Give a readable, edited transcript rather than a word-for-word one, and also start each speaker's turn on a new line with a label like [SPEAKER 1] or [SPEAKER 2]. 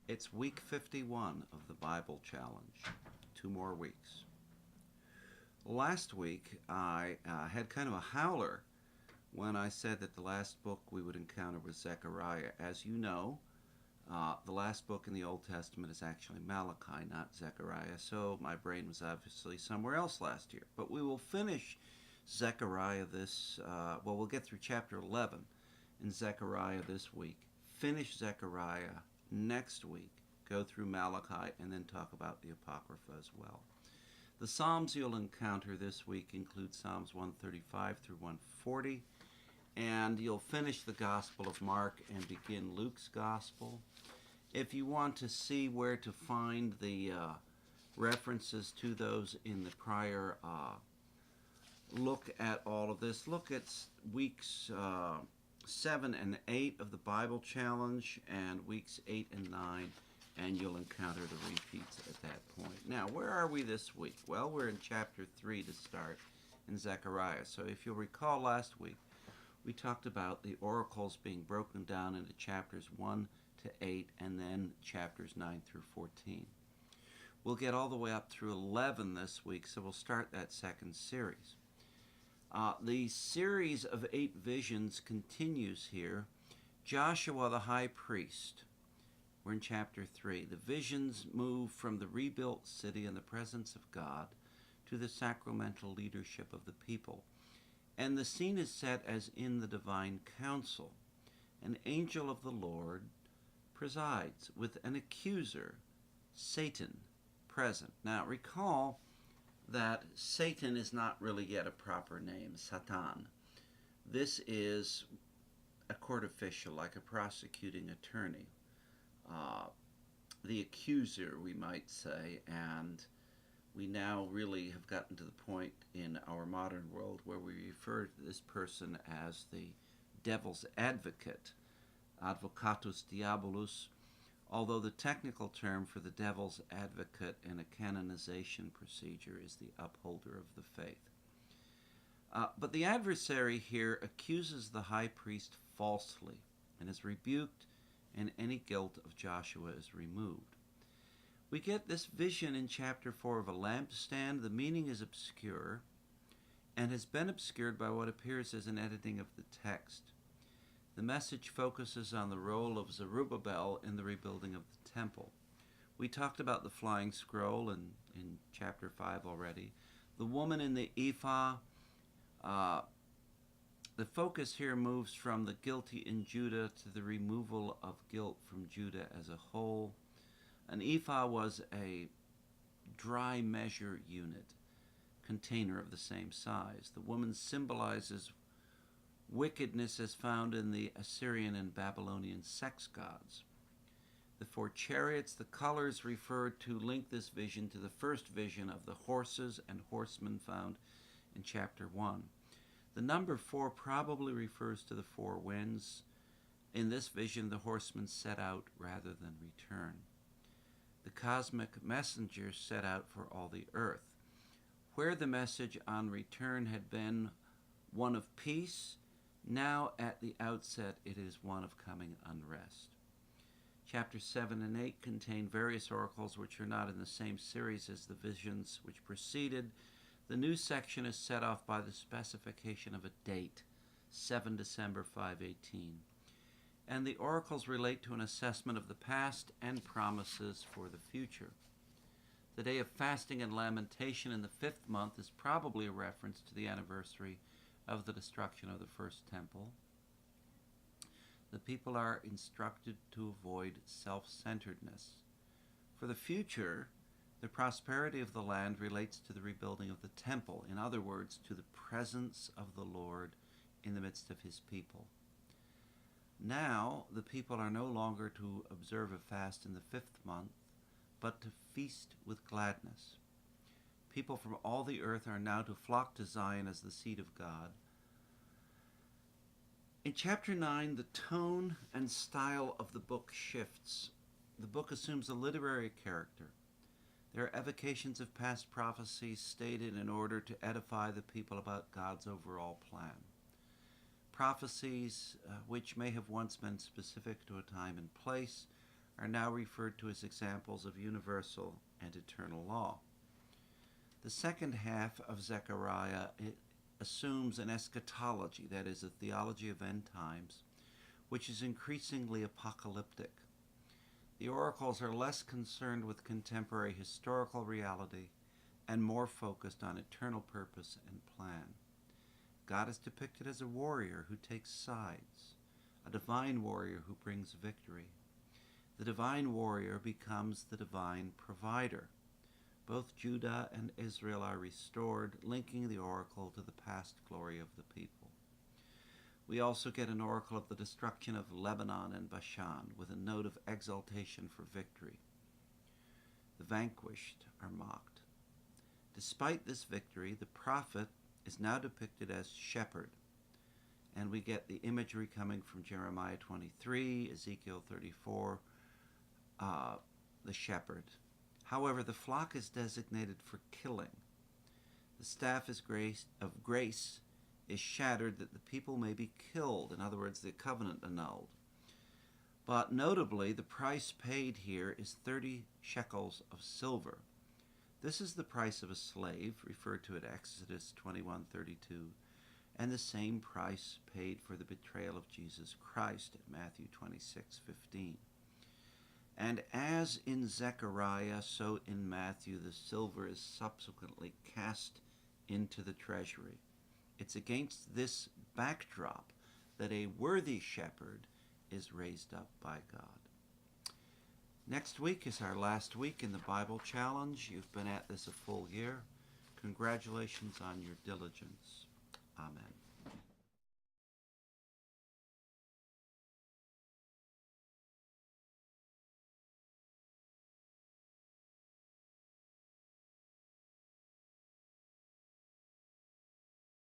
[SPEAKER 1] It's week 51 of the Bible Challenge. 2 more weeks. Last week, I had kind of a howler when I said that the last book we would encounter was Zechariah. As you know, the last book in the Old Testament is actually Malachi, not Zechariah, so my brain was obviously somewhere else last year. But we will finish Zechariah we'll get through chapter 11 in Zechariah this week, finish Zechariah next week, go through Malachi, and then talk about the Apocrypha as well. The Psalms you'll encounter this week include Psalms 135 through 140, and you'll finish the Gospel of Mark and begin Luke's Gospel. If you want to see where to find the references to those in the prior look at all of this, look at weeks 7 and 8 of the Bible Challenge and weeks 8 and 9, and you'll encounter the repeats at that point. Now, where are we this week? Well, we're in chapter 3 to start in Zechariah. So if you'll recall last week, we talked about the oracles being broken down into chapters 1 to 8 and then chapters 9 through 14. We'll get all the way up through 11 this week, so we'll start that second series. The series of 8 visions continues here. Joshua the high priest. We're in chapter 3. The visions move from the rebuilt city in the presence of God to the sacramental leadership of the people. And the scene is set as in the divine council. An angel of the Lord presides with an accuser, Satan, present. Now recall that Satan is not really yet a proper name, Satan. This is a court official, like a prosecuting attorney. The accuser, we might say, and we now really have gotten to the point in our modern world where we refer to this person as the devil's advocate, advocatus diabolus, although the technical term for the devil's advocate in a canonization procedure is the upholder of the faith. But the adversary here accuses the high priest falsely and is rebuked, and any guilt of Joshua is removed. We get this vision in chapter 4 of a lampstand. The meaning is obscure and has been obscured by what appears as an editing of the text. The message focuses on the role of Zerubbabel in the rebuilding of the temple. We talked about the flying scroll in chapter 5 already. The woman in the ephah. The focus here moves from the guilty in Judah to the removal of guilt from Judah as a whole. An ephah was a dry measure unit, container of the same size. The woman symbolizes wickedness as found in the Assyrian and Babylonian sex gods. The 4 chariots, the colors referred to, link this vision to the first vision of the horses and horsemen found in chapter 1. The number 4 probably refers to the 4 winds. In this vision, the horsemen set out rather than return. The cosmic messengers set out for all the earth. Where the message on return had been one of peace, now at the outset it is one of coming unrest. Chapters 7 and 8 contain various oracles which are not in the same series as the visions which preceded. The new section is set off by the specification of a date, 7 December 518. And the oracles relate to an assessment of the past and promises for the future. The day of fasting and lamentation in the 5th month is probably a reference to the anniversary of the destruction of the first temple. The people are instructed to avoid self-centeredness. For the future, the prosperity of the land relates to the rebuilding of the temple, in other words, to the presence of the Lord in the midst of his people. Now, the people are no longer to observe a fast in the 5th month, but to feast with gladness. People from all the earth are now to flock to Zion as the seed of God. In chapter 9, the tone and style of the book shifts. The book assumes a literary character. There are evocations of past prophecies stated in order to edify the people about God's overall plan. Prophecies which may have once been specific to a time and place are now referred to as examples of universal and eternal law. The second half of Zechariah assumes an eschatology, that is, a theology of end times, which is increasingly apocalyptic. The oracles are less concerned with contemporary historical reality and more focused on eternal purpose and plan. God is depicted as a warrior who takes sides, a divine warrior who brings victory. The divine warrior becomes the divine provider. Both Judah and Israel are restored, linking the oracle to the past glory of the people. We also get an oracle of the destruction of Lebanon and Bashan, with a note of exultation for victory. The vanquished are mocked. Despite this victory, the prophet is now depicted as shepherd, and we get the imagery coming from Jeremiah 23, Ezekiel 34, the shepherd. However, the flock is designated for killing. The staff of grace is shattered that the people may be killed, in other words, the covenant annulled. But notably, the price paid here is 30 shekels of silver. This is the price of a slave, referred to at Exodus 21:32, and the same price paid for the betrayal of Jesus Christ at Matthew 26:15. And as in Zechariah, so in Matthew, the silver is subsequently cast into the treasury. It's against this backdrop that a worthy shepherd is raised up by God. Next week is our last week in the Bible Challenge. You've been at this a full year. Congratulations on your diligence. Amen.